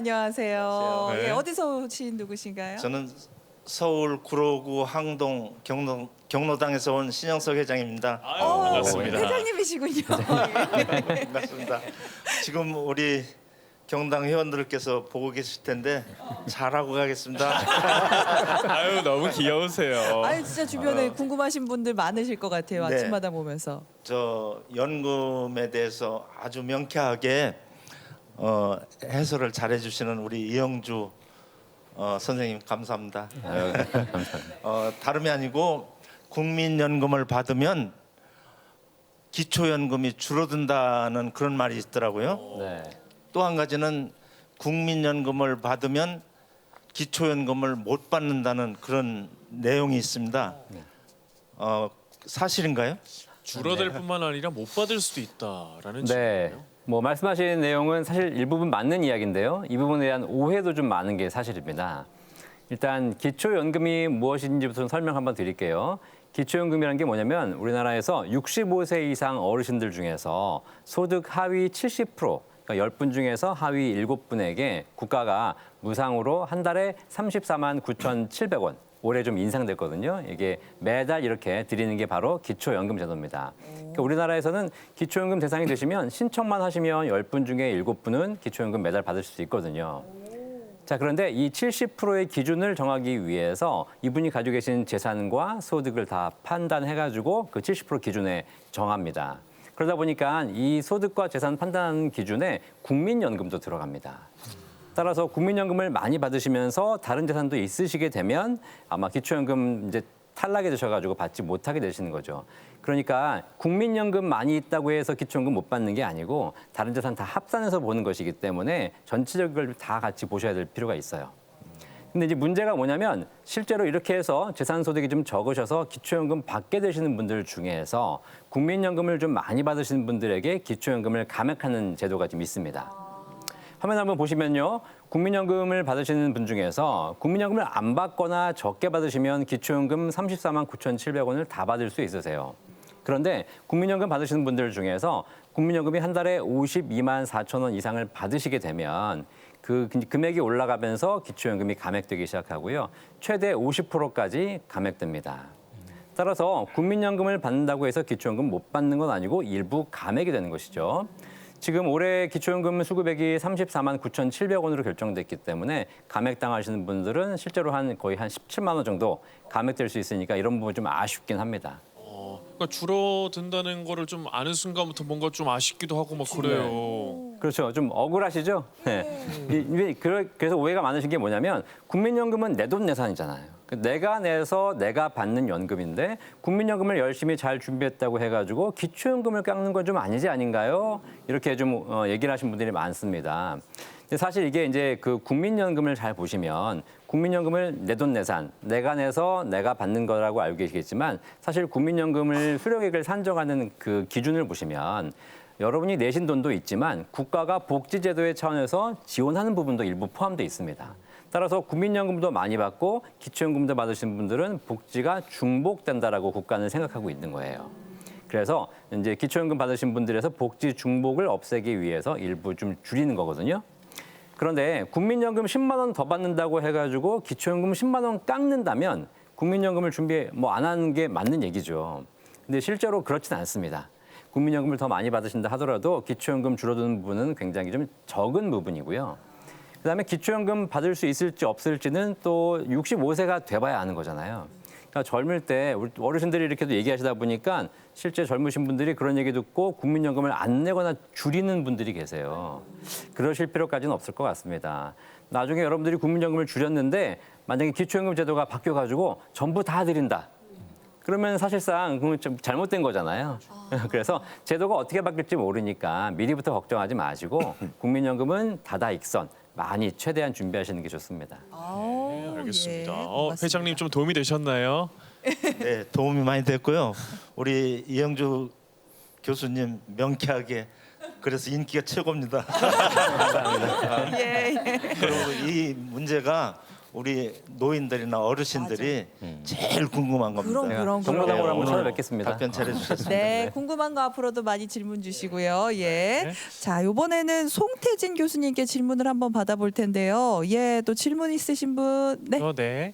안녕하세요. 네. 예, 어디서 오신 누구신가요? 저는 서울 구로구 항동 경로당에서 온 신영석 회장입니다. 아유, 반갑습니다. 회장님이시군요. 반갑습니다. 지금 우리 경당 회원들께서 보고 계실 텐데 잘하고 가겠습니다. 아유, 너무 귀여우세요. 아니 진짜 주변에 궁금하신 분들 많으실 것 같아요. 네. 아침마다 보면서. 저 연금에 대해서 아주 명쾌하게 해설을 잘해주시는 우리 이영주 선생님 감사합니다. 다름이 아니고 국민연금을 받으면 기초연금이 줄어든다는 그런 말이 있더라고요. 네. 또 한 가지는 국민연금을 받으면 기초연금을 못 받는다는 그런 내용이 있습니다. 사실인가요? 줄어들 뿐만 아니라 못 받을 수도 있다라는 네. 질문이에요. 뭐 말씀하신 내용은 사실 일부분 맞는 이야기인데요. 이 부분에 대한 오해도 좀 많은 게 사실입니다. 일단 기초연금이 무엇인지부터 설명 한번 드릴게요. 기초연금이라는 게 뭐냐면 우리나라에서 65세 이상 어르신들 중에서 소득 하위 70%, 그러니까 10분 중에서 하위 7분에게 국가가 무상으로 한 달에 34만 9,700원, 올해 좀 인상됐거든요. 이게 매달 이렇게 드리는 게 바로 기초연금 제도입니다. 그러니까 우리나라에서는 기초연금 대상이 되시면 신청만 하시면 10분 중에 7분은 기초연금 매달 받을 수 있거든요. 자, 그런데 이 70%의 기준을 정하기 위해서 이분이 가지고 계신 재산과 소득을 다 판단해가지고 그 70% 기준에 정합니다. 그러다 보니까 이 소득과 재산 판단하는 기준에 국민연금도 들어갑니다. 따라서 국민연금을 많이 받으시면서 다른 재산도 있으시게 되면 아마 기초연금 이제 탈락이 되셔가지고 받지 못하게 되시는 거죠. 그러니까 국민연금 많이 있다고 해서 기초연금 못 받는 게 아니고 다른 재산 다 합산해서 보는 것이기 때문에 전체적인 걸 다 같이 보셔야 될 필요가 있어요. 근데 이제 문제가 뭐냐면 실제로 이렇게 해서 재산 소득이 좀 적으셔서 기초연금 받게 되시는 분들 중에서 국민연금을 좀 많이 받으시는 분들에게 기초연금을 감액하는 제도가 좀 있습니다. 화면 한번 보시면요. 국민연금을 받으시는 분 중에서 국민연금을 안 받거나 적게 받으시면 기초연금 34만 9,700원을 다 받을 수 있으세요. 그런데 국민연금 받으시는 분들 중에서 국민연금이 한 달에 52만 4천 원 이상을 받으시게 되면 그 금액이 올라가면서 기초연금이 감액되기 시작하고요. 최대 50%까지 감액됩니다. 따라서 국민연금을 받는다고 해서 기초연금 못 받는 건 아니고 일부 감액이 되는 것이죠. 지금 올해 기초연금 수급액이 34만 9,700원으로 결정됐기 때문에 감액당하시는 분들은 실제로 거의 한 17만 원 정도 감액될 수 있으니까 이런 부분 좀 아쉽긴 합니다. 그러니까 줄어든다는 거를 좀 아는 순간부터 뭔가 좀 아쉽기도 하고 막 그래요. 그렇죠. 좀 억울하시죠? 네. 그래서 오해가 많으신 게 뭐냐면 국민연금은 내돈내산이잖아요. 내가 내서 내가 받는 연금인데 국민연금을 열심히 잘 준비했다고 해가지고 기초연금을 깎는 건 좀 아니지 아닌가요? 이렇게 좀 얘기를 하신 분들이 많습니다. 근데 사실 이게 이제 그 국민연금을 잘 보시면 국민연금을 내돈내산, 내가 내서 내가 받는 거라고 알고 계시겠지만 사실 국민연금을 수령액을 산정하는 그 기준을 보시면 여러분이 내신 돈도 있지만 국가가 복지제도의 차원에서 지원하는 부분도 일부 포함되어 있습니다. 따라서 국민연금도 많이 받고 기초연금도 받으신 분들은 복지가 중복된다라고 국가는 생각하고 있는 거예요. 그래서 이제 기초연금 받으신 분들에서 복지 중복을 없애기 위해서 일부 좀 줄이는 거거든요. 그런데 국민연금 10만 원 더 받는다고 해가지고 기초연금 10만 원 깎는다면 국민연금을 준비 안 하는 게 맞는 얘기죠. 근데 실제로 그렇진 않습니다. 국민연금을 더 많이 받으신다 하더라도 기초연금 줄어드는 부분은 굉장히 좀 적은 부분이고요. 그다음에 기초연금 받을 수 있을지 없을지는 또 65세가 돼봐야 아는 거잖아요. 그러니까 젊을 때 우리 어르신들이 이렇게도 얘기하시다 보니까 실제 젊으신 분들이 그런 얘기 듣고 국민연금을 안 내거나 줄이는 분들이 계세요. 그러실 필요까지는 없을 것 같습니다. 나중에 여러분들이 국민연금을 줄였는데 만약에 기초연금 제도가 바뀌어가지고 전부 다 드린다. 그러면 사실상 그건 좀 잘못된 거잖아요. 그래서 제도가 어떻게 바뀔지 모르니까 미리부터 걱정하지 마시고 국민연금은 다다익선 많이 최대한 준비하시는 게 좋습니다. 네, 알겠습니다. 예, 고맙습니다. 회장님 좀 도움이 되셨나요? 네, 도움이 많이 됐고요. 우리 이영주 교수님 명쾌하게 그래서 인기가 최고입니다. 예, 예. 그리고 이 문제가 우리 노인들이나 어르신들이 제일 궁금한 겁니다. 그럼. 정로당으로 한번 오늘 찾아뵙겠습니다. 답변 잘해주셨습니다. 네, 궁금한 거 앞으로도 많이 질문 주시고요. 예. 자, 이번에는 송태진 교수님께 질문을 한번 받아볼 텐데요. 예, 또 질문 있으신 분? 네. 네.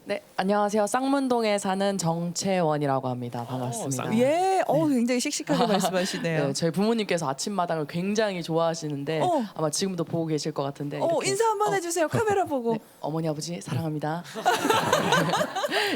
네, 안녕하세요. 쌍문동에 사는 정채원이라고 합니다. 반갑습니다. 예, 굉장히 씩씩하게 말씀하시네요. 네, 저희 부모님께서 아침마당을 굉장히 좋아하시는데 어. 아마 지금도 보고 계실 것 같은데 이렇게, 인사 한번 해주세요. 카메라 보고. 네, 어머니 아버지 사랑합니다.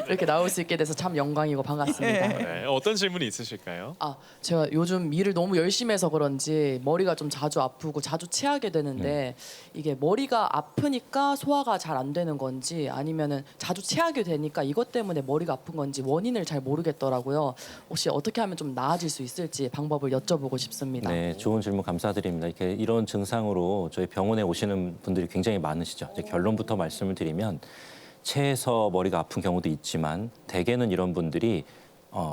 이렇게 나올 수 있게 돼서 참 영광이고 반갑습니다. 네. 어떤 질문이 있으실까요? 제가 요즘 일을 너무 열심히 해서 그런지 머리가 좀 자주 아프고 자주 체하게 되는데 이게 머리가 아프니까 소화가 잘 안 되는 건지 아니면은 자주 체하게 되니까 이것 때문에 머리가 아픈 건지 원인을 잘 모르겠더라고요. 혹시 어떻게 하면 좀 나아질 수 있을지 방법을 여쭤보고 싶습니다. 네, 좋은 질문 감사드립니다. 이런 증상으로 저희 병원에 오시는 분들이 굉장히 많으시죠. 이제 결론부터 말씀을 드리면 체해서 머리가 아픈 경우도 있지만 대개는 이런 분들이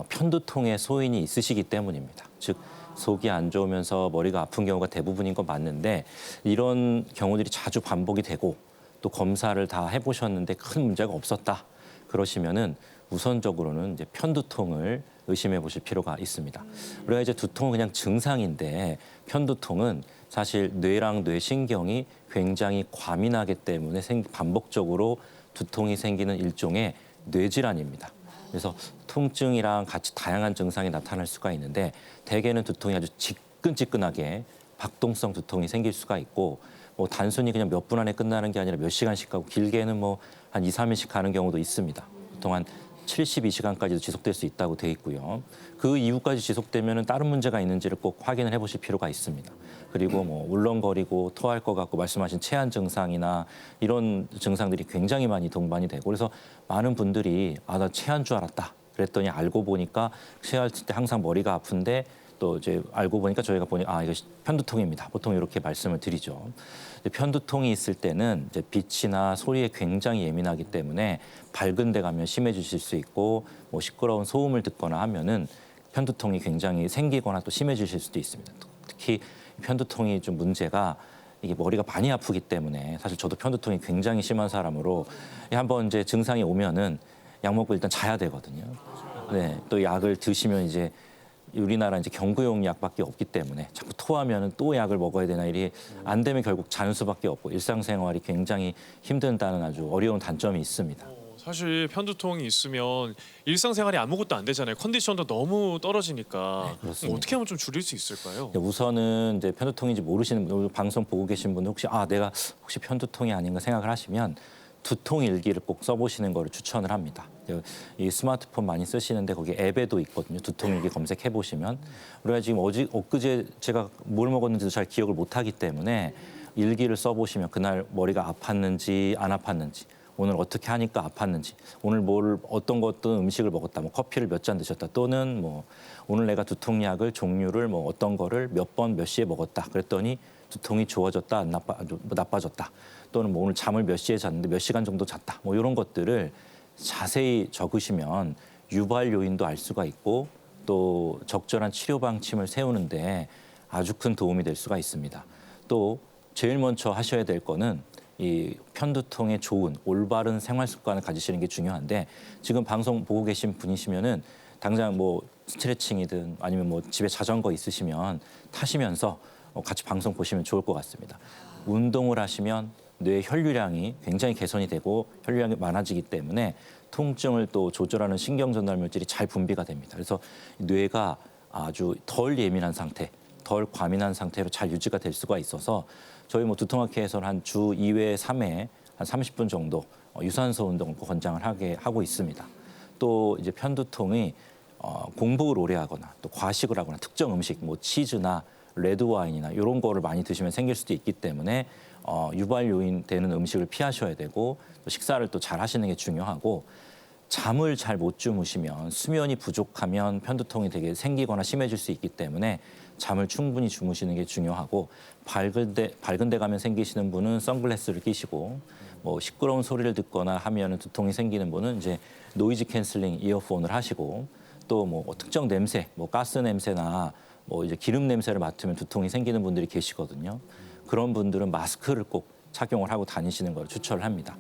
편두통의 소인이 있으시기 때문입니다. 즉 속이 안 좋으면서 머리가 아픈 경우가 대부분인 건 맞는데 이런 경우들이 자주 반복이 되고 또 검사를 다 해보셨는데 큰 문제가 없었다. 그러시면은 우선적으로는 이제 편두통을 의심해 보실 필요가 있습니다. 우리가 이제 두통은 그냥 증상인데 편두통은 사실 뇌랑 뇌신경이 굉장히 과민하기 때문에 반복적으로 두통이 생기는 일종의 뇌질환입니다. 그래서 통증이랑 같이 다양한 증상이 나타날 수가 있는데 대개는 두통이 아주 지끈지끈하게 박동성 두통이 생길 수가 있고 뭐 단순히 그냥 몇 분 안에 끝나는 게 아니라 몇 시간씩 가고 길게는 뭐 한 2, 3일씩 가는 경우도 있습니다. 보통 한 72시간까지도 지속될 수 있다고 돼 있고요. 그 이후까지 지속되면 다른 문제가 있는지를 꼭 확인을 해보실 필요가 있습니다. 그리고 뭐 울렁거리고 토할 것 같고 말씀하신 체한 증상이나 이런 증상들이 굉장히 많이 동반이 되고 그래서 많은 분들이 나 체한 줄 알았다. 그랬더니 알고 보니까 체할 때 항상 머리가 아픈데 또 이제 알고 보니까 저희가 보니 이거 편두통입니다. 보통 이렇게 말씀을 드리죠. 편두통이 있을 때는 이제 빛이나 소리에 굉장히 예민하기 때문에 밝은 데 가면 심해지실 수 있고 뭐 시끄러운 소음을 듣거나 하면은 편두통이 굉장히 생기거나 또 심해지실 수도 있습니다. 특히 편두통이 좀 문제가 이게 머리가 많이 아프기 때문에 사실 저도 편두통이 굉장히 심한 사람으로 한번 이제 증상이 오면은 약 먹고 일단 자야 되거든요. 네, 또 약을 드시면 이제 우리나라 이제 경구용 약밖에 없기 때문에 자꾸 토하면은 또 약을 먹어야 되나 일이 안 되면 결국 자는 수밖에 없고 일상생활이 굉장히 힘든다는 아주 어려운 단점이 있습니다. 사실 편두통이 있으면 일상생활이 아무것도 안 되잖아요. 컨디션도 너무 떨어지니까 그렇습니다. 어떻게 하면 좀 줄일 수 있을까요? 우선은 이제 편두통인지 모르시는 분, 방송 보고 계신 분들 혹시 내가 혹시 편두통이 아닌가 생각을 하시면 두통 일기를 꼭 써보시는 거를 추천을 합니다. 이 스마트폰 많이 쓰시는데 거기 앱에도 있거든요. 두통 일기 검색해 보시면 우리가 지금 엊그제 제가 뭘 먹었는지도 잘 기억을 못 하기 때문에 일기를 써보시면 그날 머리가 아팠는지 안 아팠는지 오늘 어떻게 하니까 아팠는지 오늘 어떤 음식을 먹었다 뭐 커피를 몇 잔 드셨다 또는 뭐 오늘 내가 두통약을 종류를 뭐 어떤 거를 몇 번 몇 시에 먹었다 그랬더니 두통이 좋아졌다 나빠졌다 또는 뭐 오늘 잠을 몇 시에 잤는데 몇 시간 정도 잤다 뭐 이런 것들을 자세히 적으시면 유발 요인도 알 수가 있고 또 적절한 치료 방침을 세우는데 아주 큰 도움이 될 수가 있습니다. 또 제일 먼저 하셔야 될 거는 이 편두통에 좋은 올바른 생활 습관을 가지시는 게 중요한데 지금 방송 보고 계신 분이시면은 당장 뭐 스트레칭이든 아니면 뭐 집에 자전거 있으시면 타시면서 같이 방송 보시면 좋을 것 같습니다. 운동을 하시면 뇌 혈류량이 굉장히 개선이 되고 혈류량이 많아지기 때문에 통증을 또 조절하는 신경 전달 물질이 잘 분비가 됩니다. 그래서 뇌가 아주 덜 예민한 상태, 덜 과민한 상태로 잘 유지가 될 수가 있어서 저희 뭐 두통학회에서는 한 주 2회, 3회 한 30분 정도 유산소 운동을 권장을 하고 있습니다. 또 이제 편두통이 공복을 오래 하거나 또 과식을 하거나 특정 음식, 뭐 치즈나 레드 와인이나 이런 거를 많이 드시면 생길 수도 있기 때문에 유발 요인 되는 음식을 피하셔야 되고 또 식사를 또 잘 하시는 게 중요하고 잠을 잘 못 주무시면 수면이 부족하면 편두통이 되게 생기거나 심해질 수 있기 때문에 잠을 충분히 주무시는 게 중요하고 밝은 데 가면 생기시는 분은 선글라스를 끼시고 뭐 시끄러운 소리를 듣거나 하면 두통이 생기는 분은 이제 노이즈 캔슬링 이어폰을 하시고 또 뭐 특정 냄새, 뭐 가스 냄새나 뭐 이제 기름 냄새를 맡으면 두통이 생기는 분들이 계시거든요. 그런 분들은 마스크를 꼭 착용을 하고 다니시는 걸 추천을 합니다.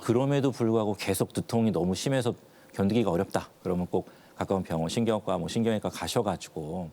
그럼에도 불구하고 계속 두통이 너무 심해서 견디기가 어렵다. 그러면 꼭 가까운 병원, 신경과, 신경외과 가셔가지고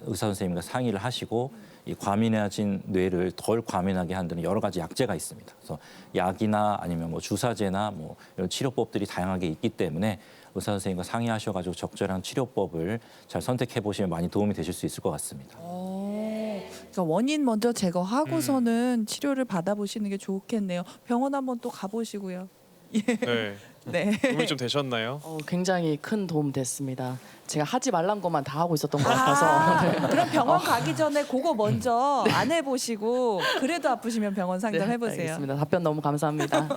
의사 선생님과 상의를 하시고 이 과민해진 뇌를 덜 과민하게 하는 여러 가지 약제가 있습니다. 그래서 약이나 아니면 주사제나 이런 치료법들이 다양하게 있기 때문에 의사 선생님과 상의하셔가지고 적절한 치료법을 잘 선택해 보시면 많이 도움이 되실 수 있을 것 같습니다. 그러니까 원인 먼저 제거하고서는 치료를 받아보시는 게 좋겠네요. 병원 한번 또 가보시고요. 네. 네. 도움이 좀 되셨나요? 굉장히 큰 도움 됐습니다. 제가 하지 말란 것만 다 하고 있었던 것 같아서. 그럼 병원 가기 전에 그거 먼저 안 해보시고 그래도 아프시면 병원 상담해보세요. 알겠습니다. 답변 너무 감사합니다.